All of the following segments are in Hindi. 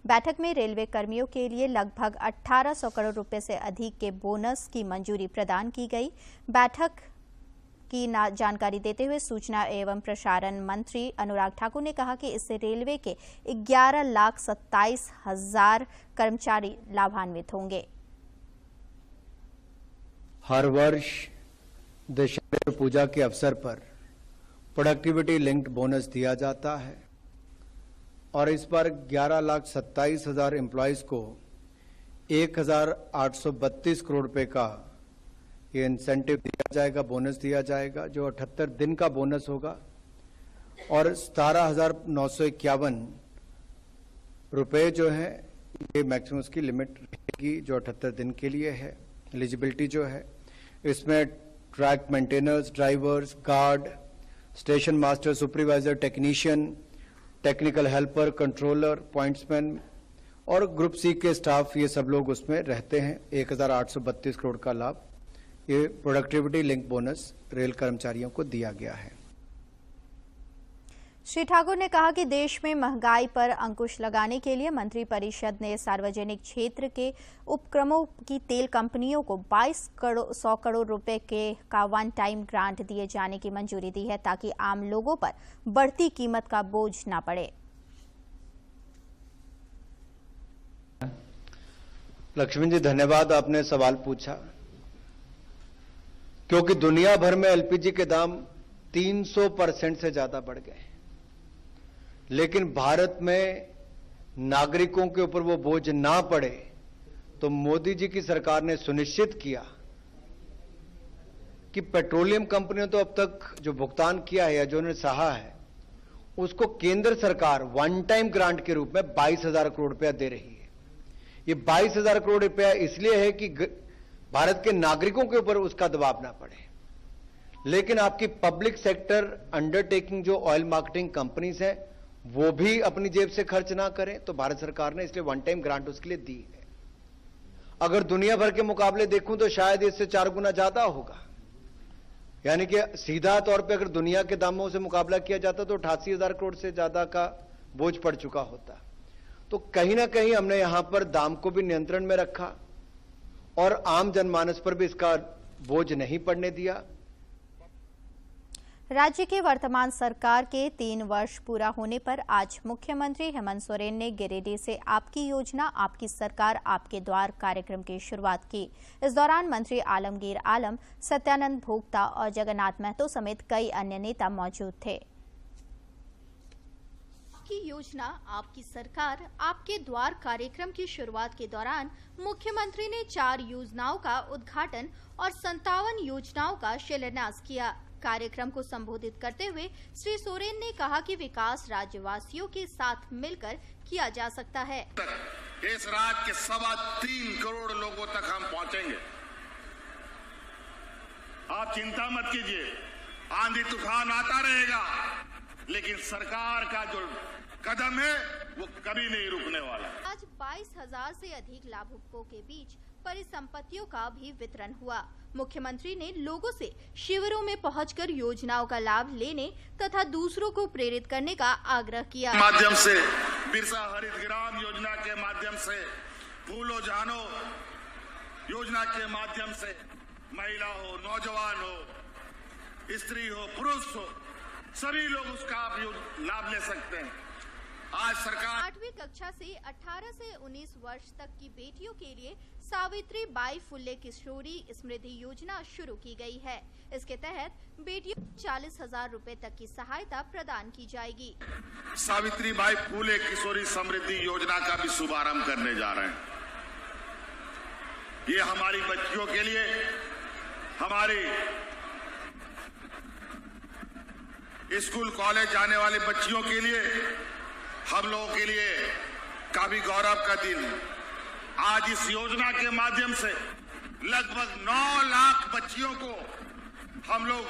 बैठक में रेलवे कर्मियों के लिए लगभग 1800 करोड़ रुपए से अधिक के बोनस की मंजूरी प्रदान की गई। बैठक की जानकारी देते हुए सूचना एवं प्रसारण मंत्री अनुराग ठाकुर ने कहा कि इससे रेलवे के 11,27,000 कर्मचारी लाभान्वित होंगे। हर वर्ष दशहरा पूजा के अवसर पर प्रोडक्टिविटी लिंक्ड बोनस दिया जाता है और इस बार 11,27,000 एम्प्लॉयज को 1,832 करोड़ रुपए का ये इंसेंटिव दिया जाएगा, बोनस दिया जाएगा, जो 78 दिन का बोनस होगा और 17,951 रुपए जो है ये मैक्सिमम उसकी लिमिट रहेगी जो 78 दिन के लिए है। एलिजिबिलिटी जो है इसमें track maintainers, drivers, guard, station master, supervisor, technician, technical helper, controller, pointsman और ग्रुप सी के स्टाफ, ये सब लोग उसमें रहते हैं। 1,832 करोड़ का लाभ ये प्रोडक्टिविटी लिंक बोनस रेल कर्मचारियों को दिया गया है। श्री ठाकुर ने कहा कि देश में महंगाई पर अंकुश लगाने के लिए मंत्रिपरिषद ने सार्वजनिक क्षेत्र के उपक्रमों की तेल कंपनियों को 2,200 करोड़ रुपए का वन टाइम ग्रांट दिए जाने की मंजूरी दी है ताकि आम लोगों पर बढ़ती कीमत का बोझ न पड़े। लक्ष्मण जी, धन्यवाद, आपने सवाल पूछा क्योंकि दुनिया भर में एलपीजी के दाम 300% से ज्यादा बढ़ गए, लेकिन भारत में नागरिकों के ऊपर वो बोझ ना पड़े तो मोदी जी की सरकार ने सुनिश्चित किया कि पेट्रोलियम कंपनियों तो अब तक जो भुगतान किया है या जो उन्होंने सहा है उसको केंद्र सरकार वन टाइम ग्रांट के रूप में 22,000 करोड़ रुपया दे रही है। ये 22,000 करोड़ रुपया इसलिए है कि भारत के नागरिकों के ऊपर उसका दबाव ना पड़े, लेकिन आपकी पब्लिक सेक्टर अंडरटेकिंग जो ऑयल मार्केटिंग कंपनीज हैं वो भी अपनी जेब से खर्च ना करें, तो भारत सरकार ने इसलिए वन टाइम ग्रांट उसके लिए दी है। अगर दुनिया भर के मुकाबले देखूं तो शायद इससे 4 गुना ज्यादा होगा, यानी कि सीधा तौर पे अगर दुनिया के दामों से मुकाबला किया जाता तो 88,000 करोड़ से ज्यादा का बोझ पड़ चुका होता। तो कहीं ना कहीं हमने यहां पर दाम को भी नियंत्रण में रखा और आम जनमानस पर भी इसका बोझ नहीं पड़ने दिया। राज्य की वर्तमान सरकार के 3 वर्ष पूरा होने पर आज मुख्यमंत्री हेमंत सोरेन ने गिरिडीह से आपकी योजना आपकी सरकार आपके द्वार कार्यक्रम की शुरुआत की। इस दौरान मंत्री आलमगीर आलम, सत्यानंद भोक्ता और जगन्नाथ महतो समेत कई अन्य नेता मौजूद थे। आपकी योजना आपकी सरकार आपके द्वार कार्यक्रम की शुरुआत के दौरान मुख्यमंत्री ने 4 योजनाओं का उद्घाटन और 57 योजनाओं का शिलान्यास किया। कार्यक्रम को संबोधित करते हुए श्री सोरेन ने कहा कि विकास राज्यवासियों के साथ मिलकर किया जा सकता है। इस राज्य के 3.25 करोड़ लोगों तक हम पहुंचेंगे। आप चिंता मत कीजिए, आंधी तूफान आता रहेगा, लेकिन सरकार का जो कदम है वो कभी नहीं रुकने वाला। आज 22,000 से अधिक लाभुकों के बीच परिसंपत्तियों का भी वितरण हुआ। मुख्यमंत्री ने लोगों से शिविरों में पहुंचकर योजनाओं का लाभ लेने तथा दूसरों को प्रेरित करने का आग्रह किया। माध्यम से बिरसा हरित ग्राम योजना के माध्यम से, फूलो जानो योजना के माध्यम से महिला हो, नौजवान हो, स्त्री हो, पुरुष हो, सभी लोग उसका लाभ ले सकते हैं। आज सरकार 8वीं कक्षा से 18 से 19 वर्ष तक की बेटियों के लिए सावित्री बाई फुले किशोरी समृद्धि योजना शुरू की गई है। इसके तहत बेटियों को 40,000 रुपए तक की सहायता प्रदान की जाएगी। सावित्री बाई फुले किशोरी समृद्धि योजना का भी शुभारंभ करने जा रहे हैं। ये हमारी बच्चियों के लिए, हमारी स्कूल कॉलेज जाने वाली बच्चियों के लिए, हम लोगों के लिए काफी गौरव का दिन है। आज इस योजना के माध्यम से लगभग 9 लाख बच्चियों को हम लोग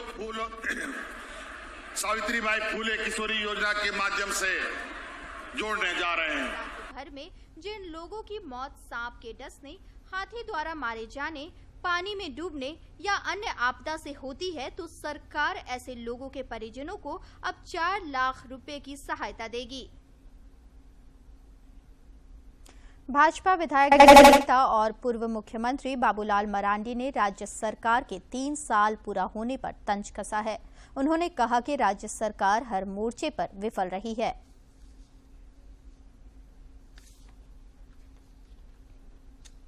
सावित्रीबाई फुले किशोरी योजना के माध्यम से जोड़ने जा रहे हैं। भर में जिन लोगों की मौत सांप के डसने, हाथी द्वारा मारे जाने, पानी में डूबने या अन्य आपदा से होती है तो सरकार ऐसे लोगों के परिजनों को अब 4 लाख रुपए की सहायता देगी। भाजपा विधायक दल नेता और पूर्व मुख्यमंत्री बाबूलाल मरांडी ने राज्य सरकार के 3 साल पूरा होने पर तंज कसा है। उन्होंने कहा कि राज्य सरकार हर मोर्चे पर विफल रही है।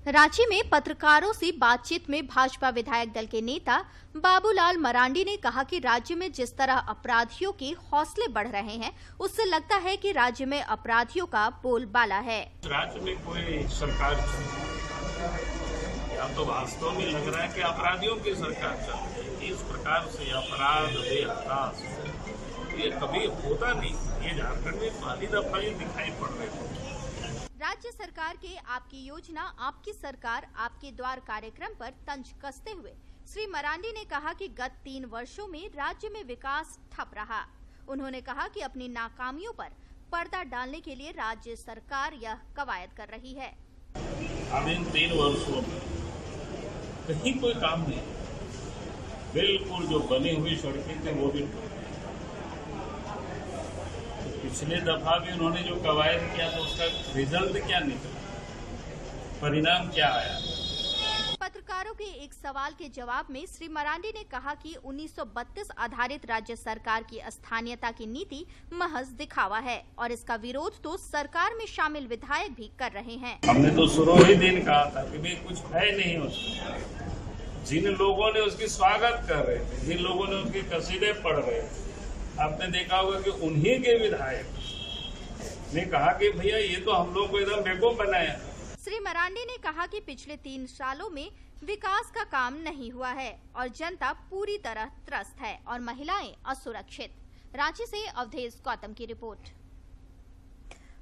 रांची में पत्रकारों से बातचीत में भाजपा विधायक दल के नेता बाबूलाल मरांडी ने कहा कि राज्य में जिस तरह अपराधियों के हौसले बढ़ रहे हैं, उससे लगता है कि राज्य में अपराधियों का बोलबाला है। राज्य में कोई सरकार चल रही है, तो वास्तव में लग रहा है कि अपराधियों की सरकार चल रही है। इस प्रकार से अपराध बेहताश ये कभी होता नहीं। ये झारखंड में पहली दफा ये दिखाई पड़ रही है। राज्य सरकार के आपकी योजना आपकी सरकार आपके द्वार कार्यक्रम पर तंज कसते हुए श्री मरांडी ने कहा कि गत 3 वर्षों में राज्य में विकास ठप रहा। उन्होंने कहा कि अपनी नाकामियों पर पर्दा डालने के लिए राज्य सरकार यह कवायद कर रही है। अब इन 3 वर्षों में कहीं कोई काम नहीं, बिल्कुल जो बनी हुई सड़कें थे वो भी पिछले दफा भी उन्होंने जो कवायद किया तो उसका रिजल्ट क्या निकला, परिणाम क्या आया। पत्रकारों के एक सवाल के जवाब में श्री मरांडी ने कहा कि 1932 आधारित राज्य सरकार की स्थानीयता की नीति महज दिखावा है और इसका विरोध तो सरकार में शामिल विधायक भी कर रहे हैं। हमने तो शुरू ही दिन कहा था कि भाई कुछ है नहीं उसमें। जिन लोगों ने उसकी स्वागत कर रहे थे, जिन लोगों ने उसके कसीदे पढ़ रहे थे, आपने देखा होगा कि उन्हीं के विधायक ने कहा कि भैया ये तो हम लोग को एकदम बेवकूफ बनाया। श्री मरांडी ने कहा कि पिछले 3 सालों में विकास का काम नहीं हुआ है और जनता पूरी तरह त्रस्त है और महिलाएं असुरक्षित। रांची से अवधेश गौतम की रिपोर्ट।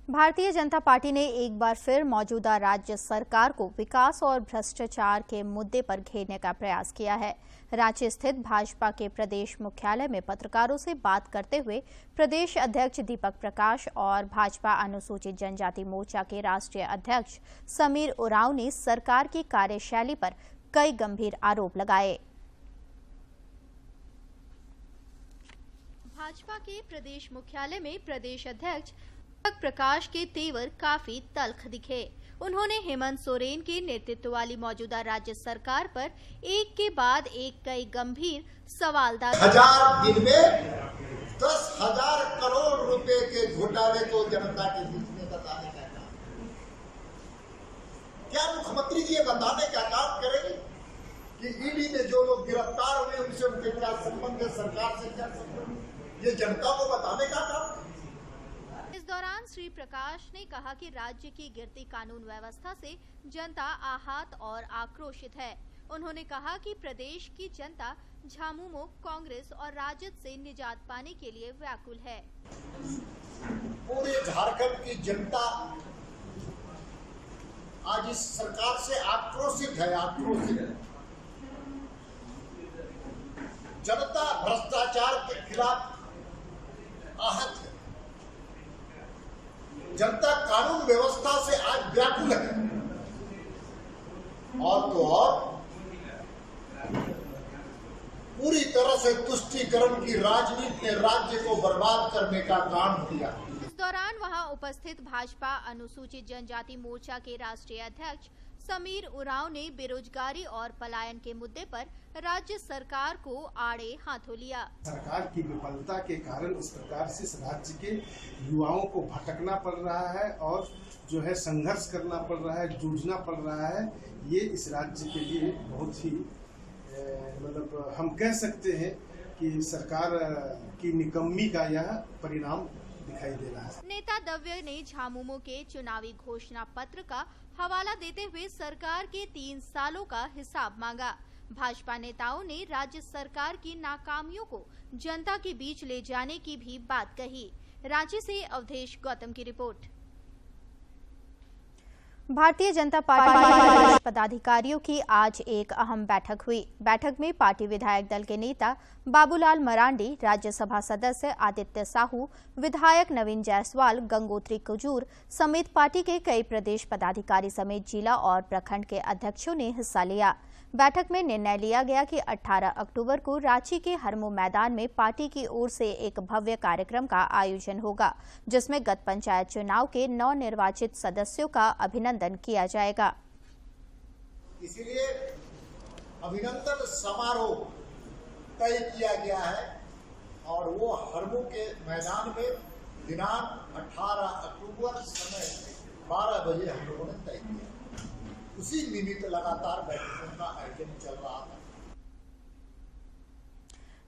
भारतीय जनता पार्टी ने एक बार फिर मौजूदा राज्य सरकार को विकास और भ्रष्टाचार के मुद्दे पर घेरने का प्रयास किया है। रांची स्थित भाजपा के प्रदेश मुख्यालय में पत्रकारों से बात करते हुए प्रदेश अध्यक्ष दीपक प्रकाश और भाजपा अनुसूचित जनजाति मोर्चा के राष्ट्रीय अध्यक्ष समीर उरांव ने सरकार की कार्यशैली पर कई गंभीर आरोप लगाए। भाजपा के प्रदेश मुख्यालय में प्रदेश अध्यक्ष दीपक प्रकाश के तेवर काफी तल्ख दिखे। उन्होंने हेमंत सोरेन के नेतृत्व वाली मौजूदा राज्य सरकार पर एक के बाद एक कई गंभीर सवाल दागे। 1000 दिन में 10,000 करोड़ रुपए के घोटाले को जनता के बीच में बताने का काम, क्या मुख्यमंत्री जी ये बताने का काम करेंगे कि ईडी में जो लोग गिरफ्तार हुए उनसे उनके क्या संबंध है, सरकार से क्या संबंध, ये जनता को बताने का काम। इस दौरान श्री प्रकाश ने कहा कि राज्य की गिरती कानून व्यवस्था से जनता आहत और आक्रोशित है। उन्होंने कहा कि प्रदेश की जनता झामुमो, कांग्रेस और राजद से निजात पाने के लिए व्याकुल है। पूरे झारखंड की जनता आज इस सरकार से आक्रोशित है, आक्रोशित है। जनता भ्रष्टाचार के खिलाफ आहत है। जनता कानून व्यवस्था से आज व्याकुल है और तो और पूरी तरह से तुष्टीकरण की राजनीति ने राज्य को बर्बाद करने का काम किया। इस दौरान वहां उपस्थित भाजपा अनुसूचित जनजाति मोर्चा के राष्ट्रीय अध्यक्ष समीर उरांव ने बेरोजगारी और पलायन के मुद्दे पर राज्य सरकार को आड़े हाथों लिया। सरकार की विफलता के कारण इस प्रकार से इस राज्य के युवाओं को भटकना पड़ रहा है और जो है संघर्ष करना पड़ रहा है, जूझना पड़ रहा है। ये इस राज्य के लिए बहुत ही मतलब हम कह सकते हैं कि सरकार की निकम्मी का यह परिणाम दिखाई दे रहा है। नेता दव्य ने झामुमो के चुनावी घोषणा पत्र का हवाला देते हुए सरकार के 3 सालों का हिसाब मांगा। भाजपा नेताओं ने राज्य सरकार की नाकामियों को जनता के बीच ले जाने की भी बात कही। रांची से अवधेश गौतम की रिपोर्ट। भारतीय जनता पार्टी पदाधिकारियों की आज एक अहम बैठक हुई। बैठक में पार्टी विधायक दल के नेता बाबूलाल मरांडी, राज्यसभा सदस्य आदित्य साहू, विधायक नवीन जायसवाल, गंगोत्री कुजूर समेत पार्टी के कई प्रदेश पदाधिकारी समेत जिला और प्रखंड के अध्यक्षों ने हिस्सा लिया। बैठक में निर्णय लिया गया कि 18 अक्टूबर को रांची के हरमू मैदान में पार्टी की ओर से एक भव्य कार्यक्रम का आयोजन होगा, जिसमें गत पंचायत चुनाव के नवनिर्वाचित सदस्यों का अभिनंदन अभिनंदन किया जाएगा। इसीलिए अभिनंदन समारोह तय किया गया है और वो हरमू के मैदान में दिनांक 18 अक्टूबर समय 12 बजे हम लोगों ने तय किया। उसी निमित्त लगातार बैठकों का आयोजन चल रहा था।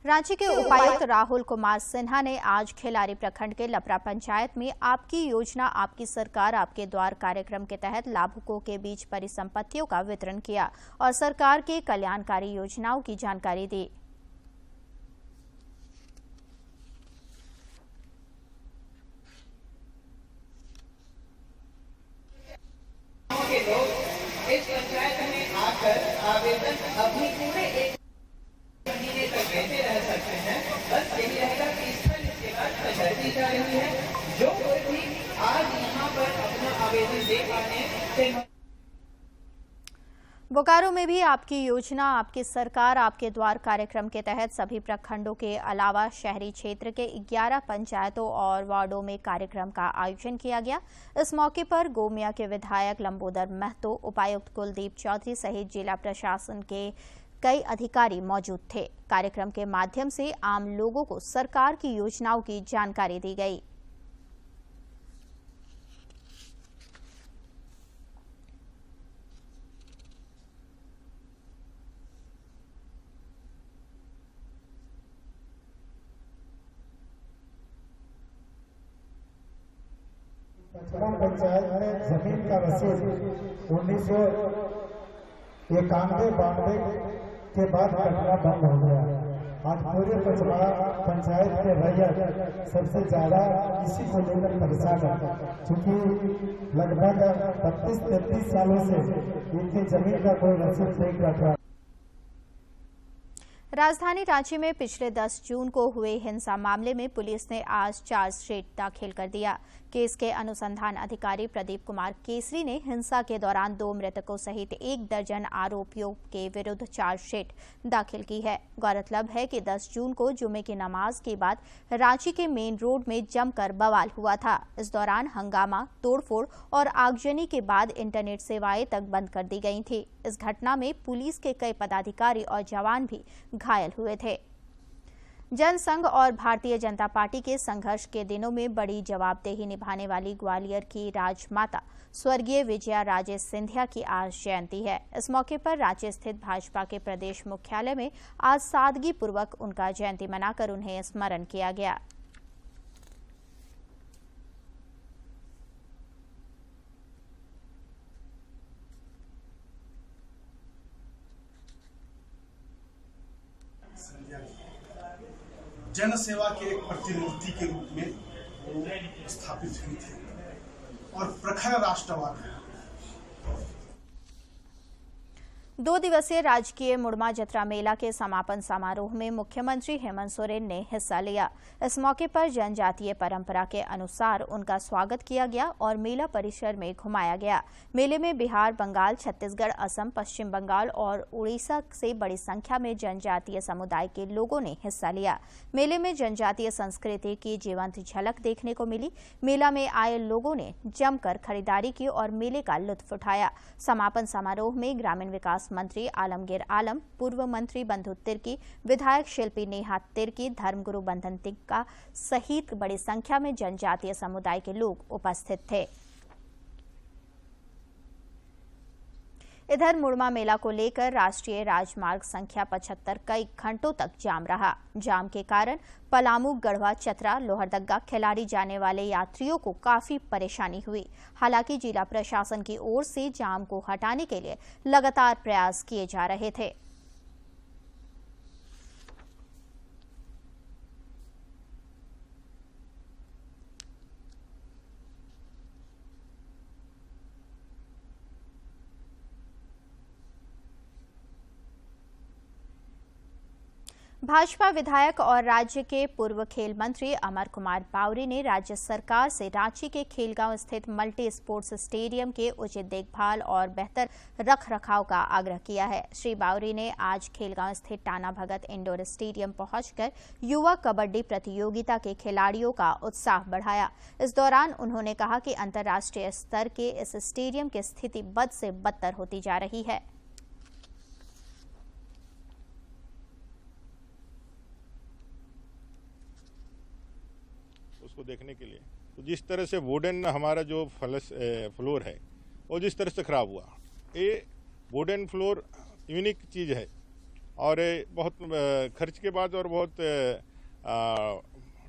रांची के उपायुक्त राहुल कुमार सिन्हा ने आज खिलारी प्रखंड के लपरा पंचायत में आपकी योजना आपकी सरकार आपके द्वार कार्यक्रम के तहत लाभुकों के बीच परिसंपत्तियों का वितरण किया और सरकार के कल्याणकारी योजनाओं की जानकारी दी। इस पंचायत में आकर आवेदन अपनी पूरे एक महीने तक देते रह सकते हैं। बस यही रहेगा कि इस पर इसके बाद पहुंचाई जा रही है। जो कोई भी आज यहाँ पर अपना आवेदन दे पाने से बोकारो में भी आपकी योजना आपकी सरकार आपके द्वार कार्यक्रम के तहत सभी प्रखंडों के अलावा शहरी क्षेत्र के 11 पंचायतों और वार्डों में कार्यक्रम का आयोजन किया गया। इस मौके पर गोमिया के विधायक लंबोदर महतो, उपायुक्त कुलदीप चौधरी सहित जिला प्रशासन के कई अधिकारी मौजूद थे। कार्यक्रम के माध्यम से आम लोगों को सरकार की योजनाओं की जानकारी दी गई। पंचायत में जमीन का रसीद 1991-92 के बाद कटना बंद हो गया। आज पूरे पचमढ़ा पंचायत के रैयत सबसे ज्यादा इसी को लेकर परेशान है, क्योंकि लगभग 32-33 सालों से इनकी जमीन का कोई रसीद नहीं कट रहा। राजधानी रांची में पिछले 10 जून को हुए हिंसा मामले में पुलिस ने आज चार्जशीट दाखिल कर दिया। केस के अनुसंधान अधिकारी प्रदीप कुमार केसरी ने हिंसा के दौरान 2 मृतकों सहित 1 दर्जन आरोपियों के विरुद्ध चार्जशीट दाखिल की है। गौरतलब है कि 10 जून को जुमे की नमाज के बाद रांची के मेन रोड में जमकर बवाल हुआ था। इस दौरान हंगामा, तोड़फोड़ और आगजनी के बाद इंटरनेट सेवाएं तक बंद कर दी गई थी। इस घटना में पुलिस के कई पदाधिकारी और जवान भी घायल हुए थे। जनसंघ और भारतीय जनता पार्टी के संघर्ष के दिनों में बड़ी जवाबदेही निभाने वाली ग्वालियर की राजमाता स्वर्गीय विजया राजे सिंधिया की आज जयंती है। इस मौके पर रांची स्थित भाजपा के प्रदेश मुख्यालय में आज सादगी पूर्वक उनका जयंती मनाकर उन्हें स्मरण किया गया। जन सेवा के एक प्रतिनिधि के रूप में वो स्थापित हुई थे और प्रखर राष्ट्रवाद है। 2 दिवसीय राजकीय मुड़मा जतरा मेला के समापन समारोह में मुख्यमंत्री हेमंत सोरेन ने हिस्सा लिया। इस मौके पर जनजातीय परंपरा के अनुसार उनका स्वागत किया गया और मेला परिसर में घुमाया गया। मेले में बिहार, बंगाल, छत्तीसगढ़, असम, पश्चिम बंगाल और उड़ीसा से बड़ी संख्या में जनजातीय समुदाय के लोगों ने हिस्सा लिया। मेले में जनजातीय संस्कृति की जीवंत झलक देखने को मिली। मेला में आए लोगों ने जमकर खरीदारी की और मेले का लुत्फ उठाया। समापन समारोह में ग्रामीण विकास मंत्री आलमगीर आलम, पूर्व मंत्री बंधु तिर्की, विधायक शिल्पी नेहा तिर्की, धर्मगुरु बंधन तिक्का सहित बड़ी संख्या में जनजातीय समुदाय के लोग उपस्थित थे। इधर मुड़मा मेला को लेकर राष्ट्रीय राजमार्ग संख्या 75 कई घंटों तक जाम रहा। जाम के कारण पलामू, गढ़वा, चतरा, लोहरदगा, खिलाड़ी जाने वाले यात्रियों को काफी परेशानी हुई। हालांकि जिला प्रशासन की ओर से जाम को हटाने के लिए लगातार प्रयास किए जा रहे थे। भाजपा विधायक और राज्य के पूर्व खेल मंत्री अमर कुमार बावरी ने राज्य सरकार से रांची के खेलगांव स्थित मल्टी स्पोर्ट्स स्टेडियम के उचित देखभाल और बेहतर रखरखाव का आग्रह किया है। श्री बावरी ने आज खेलगांव स्थित टाना भगत इंडोर स्टेडियम पहुंचकर युवा कबड्डी प्रतियोगिता के खिलाड़ियों का उत्साह बढ़ाया। इस दौरान उन्होंने कहा कि अंतर्राष्ट्रीय स्तर के इस स्टेडियम की स्थिति बद से बदतर होती जा रही है। उसको देखने के लिए तो जिस तरह से वुडन हमारा जो फ्लोर है वो जिस तरह से खराब हुआ, ये वुडन फ्लोर यूनिक चीज़ है और बहुत खर्च के बाद और बहुत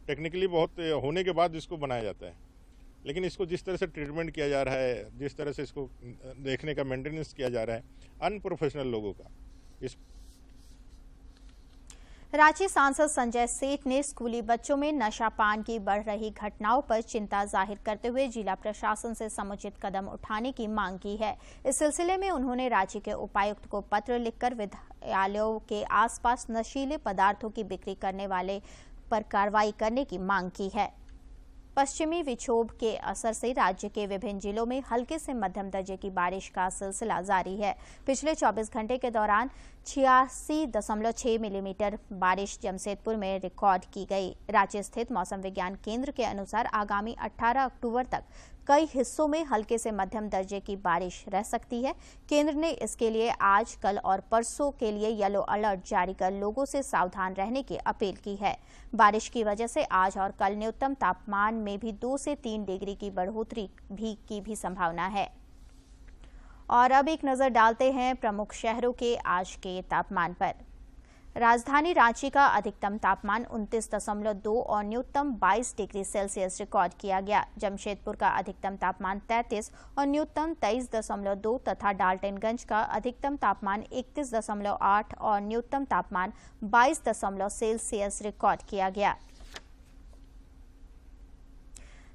टेक्निकली बहुत होने के बाद इसको बनाया जाता है। लेकिन इसको जिस तरह से ट्रीटमेंट किया जा रहा है, जिस तरह से इसको देखने का मेंटेनेंस किया जा रहा है अनप्रोफेशनल लोगों का। इस रांची सांसद संजय सेठ ने स्कूली बच्चों में नशापान की बढ़ रही घटनाओं पर चिंता जाहिर करते हुए जिला प्रशासन से समुचित कदम उठाने की मांग की है। इस सिलसिले में उन्होंने राज्य के उपायुक्त को पत्र लिखकर विद्यालयों के आसपास नशीले पदार्थों की बिक्री करने वाले पर कार्रवाई करने की मांग की है। पश्चिमी विक्षोभ के असर से राज्य के विभिन्न जिलों में हल्के से मध्यम दर्जे की बारिश का सिलसिला जारी है। पिछले 24 घंटे के दौरान 86.6 मिलीमीटर बारिश जमशेदपुर में रिकॉर्ड की गई। रांची स्थित मौसम विज्ञान केंद्र के अनुसार आगामी 18 अक्टूबर तक कई हिस्सों में हल्के से मध्यम दर्जे की बारिश रह सकती है। केंद्र ने इसके लिए आज, कल और परसों के लिए येलो अलर्ट जारी कर लोगों से सावधान रहने की अपील की है। बारिश की वजह से आज और कल न्यूनतम तापमान में भी 2 से 3 डिग्री की बढ़ोतरी की भी संभावना है। और अब एक नजर डालते हैं प्रमुख शहरों के आज के तापमान पर। राजधानी रांची का अधिकतम तापमान 29.2 और न्यूनतम 22 डिग्री सेल्सियस रिकॉर्ड किया गया। जमशेदपुर का अधिकतम तापमान 33 और न्यूनतम 23.2 तथा डाल्टनगंज का अधिकतम तापमान 31.8 और न्यूनतम तापमान 22 सेल्सियस रिकॉर्ड किया गया।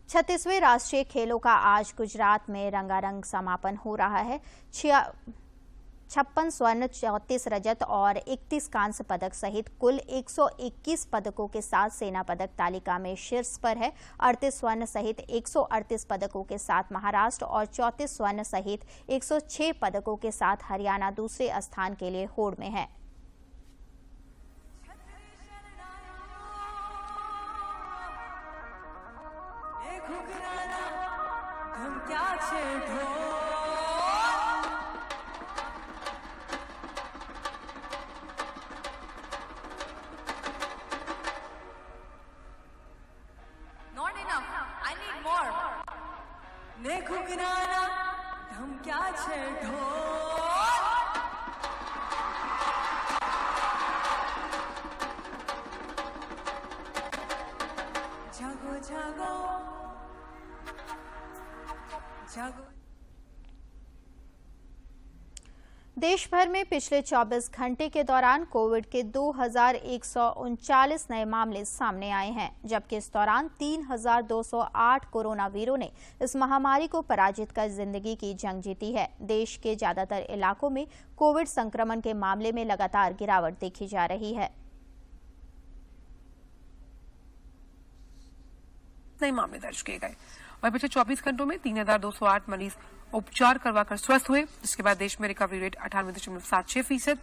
36वें राष्ट्रीय खेलों का आज गुजरात में रंगारंग समापन हो रहा है। 56 स्वर्ण, 34 रजत और 31 कांस्य पदक सहित कुल 121 पदकों के साथ सेना पदक तालिका में शीर्ष पर है। 38 स्वर्ण सहित 138 पदकों के साथ महाराष्ट्र और 34 स्वर्ण सहित 106 पदकों के साथ हरियाणा दूसरे स्थान के लिए होड़ में है। देश भर में पिछले 24 घंटे के दौरान कोविड के 2139 नए मामले सामने आए हैं, जबकि इस दौरान 3208 कोरोना वीरों ने इस महामारी को पराजित कर जिंदगी की जंग जीती है। देश के ज्यादातर इलाकों में कोविड संक्रमण के मामले में लगातार गिरावट देखी जा रही है। नए मामले दर्ज किए गए और पिछले 24 घंटों में 3208 मरीज उपचार करवाकर स्वस्थ हुए, जिसके बाद देश में रिकवरी रेट 98.76%।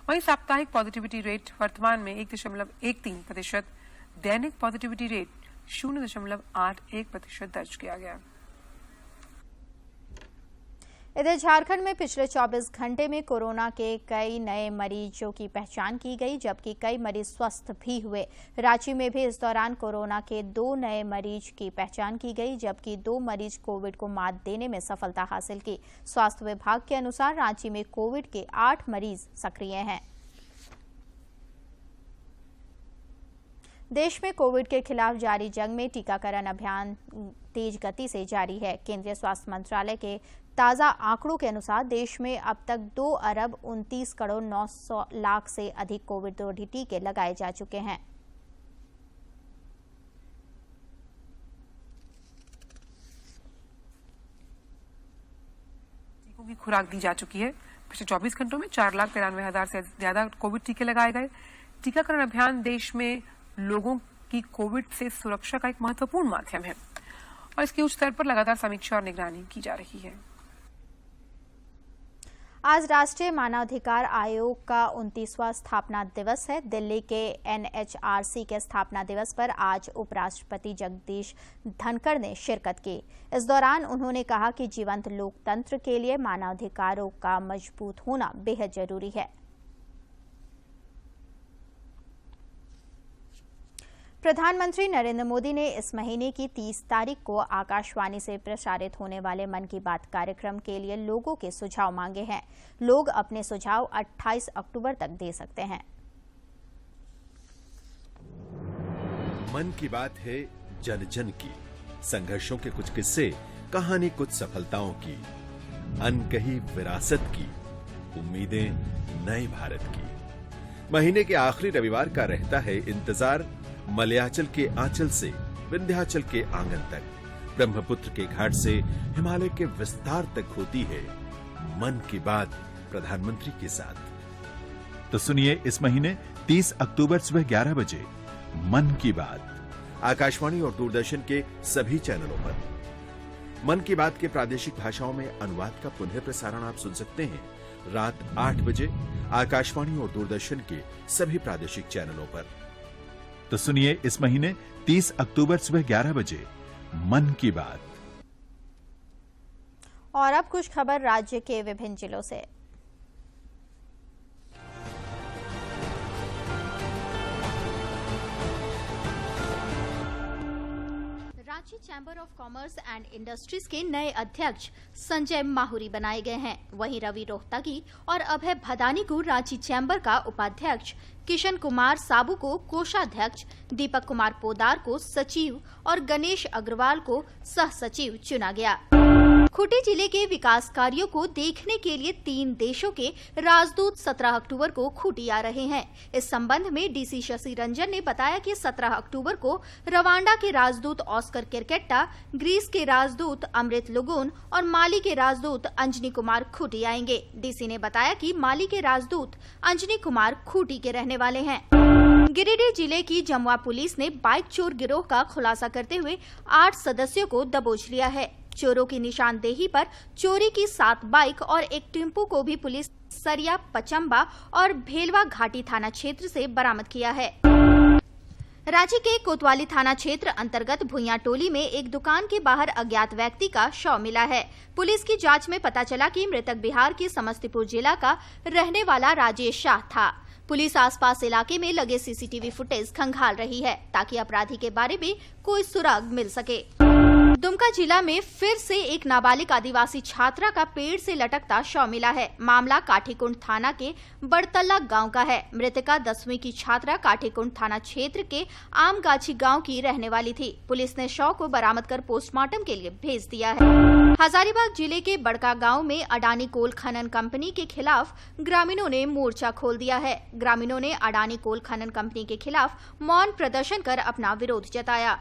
वहीं साप्ताहिक पॉजिटिविटी रेट वर्तमान में 1.13%, दैनिक पॉजिटिविटी रेट 0.81% दर्ज किया गया। इधर झारखंड में पिछले 24 घंटे में कोरोना के कई नए मरीजों की पहचान की गई, जबकि कई मरीज स्वस्थ भी हुए। रांची में भी इस दौरान कोरोना के 2 नए मरीज की पहचान की गई, जबकि 2 मरीज कोविड को मात देने में सफलता हासिल की। स्वास्थ्य विभाग के अनुसार रांची में कोविड के 8 मरीज सक्रिय हैं। देश में कोविड के खिलाफ जारी जंग में टीकाकरण अभियान तेज गति से जारी है। केंद्रीय स्वास्थ्य मंत्रालय के ताजा आंकड़ों के अनुसार देश में अब तक 2,29,00,000 से अधिक कोविड रोधी टीके लगाए जा चुके हैं। टीकों की खुराक दी जा चुकी है। पिछले 24 घंटों में 4,93,000 से ज्यादा कोविड टीके लगाए गए। टीकाकरण अभियान देश में लोगों की कोविड से सुरक्षा का एक महत्वपूर्ण माध्यम है और इसके उच्च स्तर पर लगातार समीक्षा और निगरानी की जा रही है। आज राष्ट्रीय मानवाधिकार आयोग का 29वां स्थापना दिवस है। दिल्ली के NHRC के स्थापना दिवस पर आज उपराष्ट्रपति जगदीप धनखड़ ने शिरकत की। इस दौरान उन्होंने कहा कि जीवंत लोकतंत्र के लिए मानवाधिकारों का मजबूत होना बेहद जरूरी है। प्रधानमंत्री नरेंद्र मोदी ने इस महीने की 30 तारीख को आकाशवाणी से प्रसारित होने वाले मन की बात कार्यक्रम के लिए लोगों के सुझाव मांगे हैं। लोग अपने सुझाव 28 अक्टूबर तक दे सकते हैं। मन की बात है जन जन की, संघर्षों के कुछ किस्से, कहानी कुछ सफलताओं की, अनकही विरासत की, उम्मीदें नए भारत की। महीने के आखिरी रविवार का रहता है इंतजार मलयाचल के आंचल से विंध्याचल के आंगन तक, ब्रह्मपुत्र के घाट से हिमालय के विस्तार तक होती है मन की बात प्रधानमंत्री के साथ। तो सुनिए इस महीने 30 अक्टूबर सुबह 11 बजे मन की बात आकाशवाणी और दूरदर्शन के सभी चैनलों पर। मन की बात के प्रादेशिक भाषाओं में अनुवाद का पुनः प्रसारण आप सुन सकते हैं रात 8 बजे आकाशवाणी और दूरदर्शन के सभी प्रादेशिक चैनलों पर। तो सुनिए इस महीने 30 अक्टूबर सुबह 11 बजे मन की बात। और अब कुछ खबर राज्य के विभिन्न जिलों से। Ranchi chamber of commerce and industries के नए अध्यक्ष संजय माहुरी बनाए गए हैं। वहीं रवि रोहतगी और अभय भदानी को रांची चैम्बर का उपाध्यक्ष, किशन कुमार साबू को कोषाध्यक्ष, दीपक कुमार पोदार को सचिव और गणेश अग्रवाल को सह सचिव चुना गया। खूंटी जिले के विकास कार्यों को देखने के लिए 3 देशों के राजदूत 17 अक्टूबर को खूंटी आ रहे हैं। इस संबंध में डीसी शशि रंजन ने बताया कि 17 अक्टूबर को रवांडा के राजदूत ऑस्कर किरकेट्टा, ग्रीस के राजदूत अमृत लुगुन और माली के राजदूत अंजनी कुमार खूंटी आएंगे। डीसी ने बताया कि माली के राजदूत अंजनी कुमार खूंटी के रहने वाले हैं। गिरिडीह जिले की जमुआ पुलिस ने बाइक चोर गिरोह का खुलासा करते हुए 8 सदस्यों को दबोच लिया है। चोरों की निशानदेही पर चोरी की 7 बाइक और एक टेम्पो को भी पुलिस सरिया, पचम्बा और भेलवा घाटी थाना क्षेत्र से बरामद किया है। रांची के कोतवाली थाना क्षेत्र अंतर्गत भुइयां टोली में एक दुकान के बाहर अज्ञात व्यक्ति का शव मिला है। पुलिस की जांच में पता चला कि मृतक बिहार के समस्तीपुर जिला का रहने वाला राजेश शाह था। पुलिस आसपास इलाके में लगे सीसीटीवी फुटेज खंगाल रही है ताकि अपराधी के बारे में कोई सुराग मिल सके। दुमका जिला में फिर से एक नाबालिग आदिवासी छात्रा का पेड़ से लटकता शव मिला है। मामला काठीकुंड थाना के बड़तल्ला गांव का है। मृतका 10वीं की छात्रा काठीकुंड थाना क्षेत्र के आमगाछी गांव की रहने वाली थी। पुलिस ने शव को बरामद कर पोस्टमार्टम के लिए भेज दिया है। हजारीबाग जिले के बड़का गांव में अडानी कोल खनन कंपनी के खिलाफ ग्रामीणों ने मोर्चा खोल दिया है। ग्रामीणों ने अडानी कोल खनन कंपनी के खिलाफ मौन प्रदर्शन कर अपना विरोध जताया।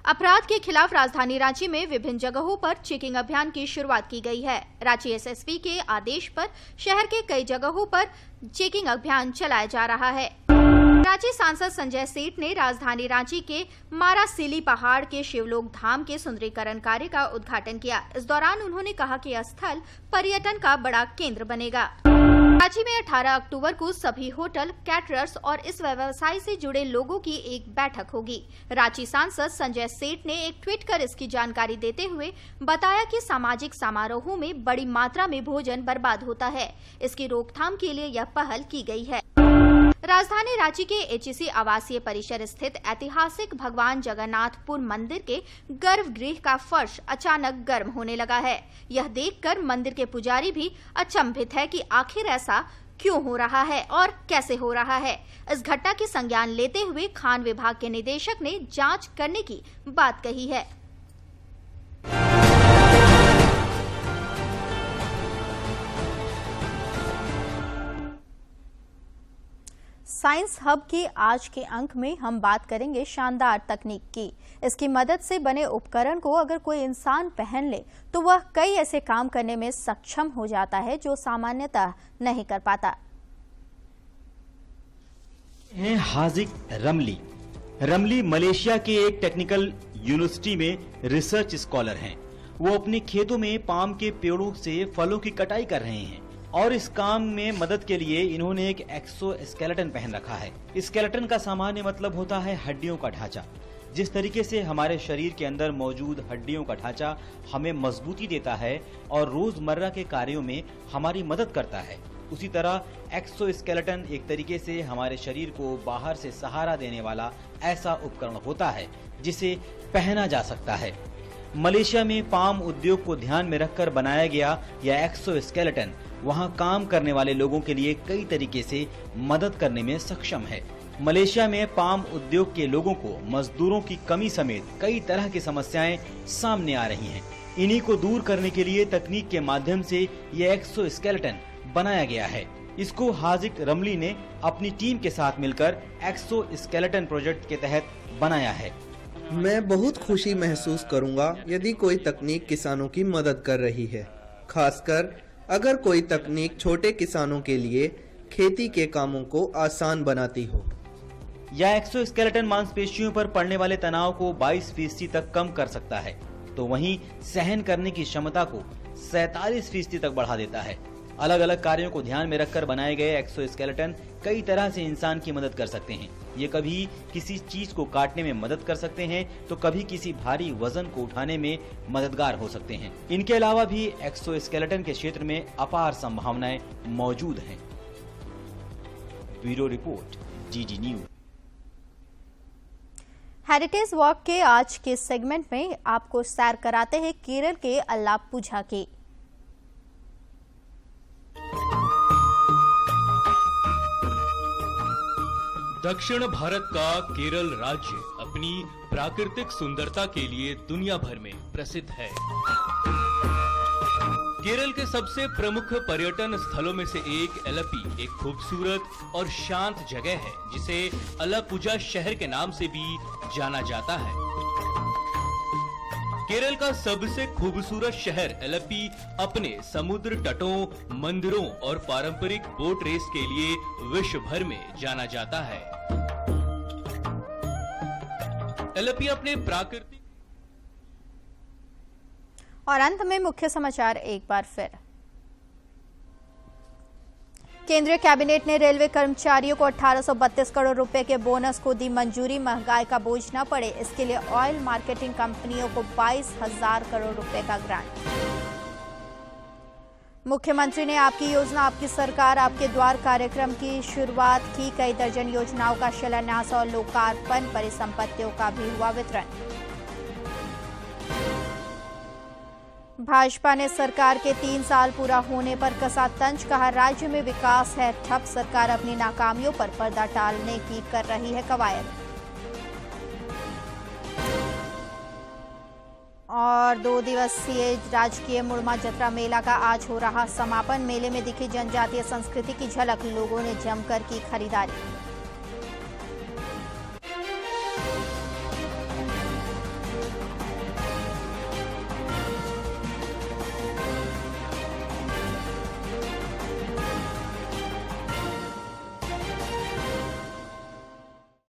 अपराध के खिलाफ राजधानी रांची में विभिन्न जगहों पर चेकिंग अभियान की शुरुआत की गई है। रांची एसएसपी के आदेश पर शहर के कई जगहों पर चेकिंग अभियान चलाया जा रहा है। रांची सांसद संजय सेठ ने राजधानी रांची के मारासिली पहाड़ के शिवलोक धाम के सुंदरीकरण कार्य का उद्घाटन किया। इस दौरान उन्होंने कहा कि यह स्थल पर्यटन का बड़ा केंद्र बनेगा। रांची में 18 अक्टूबर को सभी होटल, कैटरर्स और इस व्यवसाय से जुड़े लोगों की एक बैठक होगी। रांची सांसद संजय सेठ ने एक ट्वीट कर इसकी जानकारी देते हुए बताया कि सामाजिक समारोहों में बड़ी मात्रा में भोजन बर्बाद होता है। इसकी रोकथाम के लिए यह पहल की गई है। राजधानी रांची के एचईसी आवासीय परिसर स्थित ऐतिहासिक भगवान जगन्नाथपुर मंदिर के गर्भगृह का फर्श अचानक गर्म होने लगा है। यह देखकर मंदिर के पुजारी भी अचंभित है कि आखिर ऐसा क्यों हो रहा है और कैसे हो रहा है। इस घटना की संज्ञान लेते हुए खान विभाग के निदेशक ने जांच करने की बात कही है। साइंस हब के आज के अंक में हम बात करेंगे शानदार तकनीक की। इसकी मदद से बने उपकरण को अगर कोई इंसान पहन ले तो वह कई ऐसे काम करने में सक्षम हो जाता है जो सामान्यतः नहीं कर पाता। हैं हाजिक रमली। रमली मलेशिया के एक टेक्निकल यूनिवर्सिटी में रिसर्च स्कॉलर हैं। वो अपने खेतों में पाम के पेड़ों से फलों की कटाई कर रहे हैं और इस काम में मदद के लिए इन्होंने एक एक्सोस्केलेटन पहन रखा है। स्केलेटन का सामान्य मतलब होता है हड्डियों का ढांचा। जिस तरीके से हमारे शरीर के अंदर मौजूद हड्डियों का ढांचा हमें मजबूती देता है और रोजमर्रा के कार्यों में हमारी मदद करता है, उसी तरह एक्सोस्केलेटन एक तरीके से हमारे शरीर को बाहर से सहारा देने वाला ऐसा उपकरण होता है जिसे पहना जा सकता है। मलेशिया में पाम उद्योग को ध्यान में रखकर बनाया गया यह एक्सोस्केलेटन वहां काम करने वाले लोगों के लिए कई तरीके से मदद करने में सक्षम है। मलेशिया में पाम उद्योग के लोगों को मजदूरों की कमी समेत कई तरह की समस्याएं सामने आ रही हैं। इन्हीं को दूर करने के लिए तकनीक के माध्यम से यह एक्सोस्केलेटन बनाया गया है। इसको हाजिक रमली ने अपनी टीम के साथ मिलकर एक्सोस्केलेटन प्रोजेक्ट के तहत बनाया है। मैं बहुत खुशी महसूस करूंगा यदि कोई तकनीक किसानों की मदद कर रही है, खासकर अगर कोई तकनीक छोटे किसानों के लिए खेती के कामों को आसान बनाती हो। यह एक्सोस्केलेटन मांसपेशियों पर पड़ने वाले तनाव को 22% तक कम कर सकता है, तो वहीं सहन करने की क्षमता को 47% तक बढ़ा देता है। अलग अलग कार्यों को ध्यान में रखकर बनाए गए एक्सोस्केलेटन कई तरह से इंसान की मदद कर सकते हैं। ये कभी किसी चीज को काटने में मदद कर सकते हैं तो कभी किसी भारी वजन को उठाने में मददगार हो सकते हैं। इनके अलावा भी एक्सोस्केलेटन के क्षेत्र में अपार संभावनाएं मौजूद हैं। Bureau report, DD news. Heritage walk के आज के सेगमेंट में आपको सैर कराते हैं केरल के अलाप्पुझा की। दक्षिण भारत का केरल राज्य अपनी प्राकृतिक सुंदरता के लिए दुनिया भर में प्रसिद्ध है। केरल के सबसे प्रमुख पर्यटन स्थलों में से एक एलपी एक खूबसूरत और शांत जगह है जिसे अलाप्पुझा शहर के नाम से भी जाना जाता है। केरल का सबसे खूबसूरत शहर एलपी अपने समुद्र तटों, मंदिरों और पारंपरिक बोट रेस के लिए विश्व भर में जाना जाता है। एलपी अपने प्राकृतिक और अंत में मुख्य समाचार एक बार फिर। केंद्रीय कैबिनेट ने रेलवे कर्मचारियों को 1832 करोड़ रुपए के बोनस को दी मंजूरी। महंगाई का बोझ न पड़े, इसके लिए ऑयल मार्केटिंग कंपनियों को 22,000 करोड़ रुपए का ग्रांट। मुख्यमंत्री ने आपकी योजना आपकी सरकार आपके द्वार कार्यक्रम की शुरुआत की। कई दर्जन योजनाओं का शिलान्यास और लोकार्पण, परिसंपत्तियों का भी हुआ वितरण। भाजपा ने सरकार के 3 साल पूरा होने पर कसा तंज, कहा राज्य में विकास है ठप, सरकार अपनी नाकामियों पर पर्दा टालने की कर रही है कवायद। और 2 दिवसीय राजकीय मुड़मा जतरा मेला का आज हो रहा समापन। मेले में दिखी जनजातीय संस्कृति की झलक, लोगों ने जमकर की खरीदारी।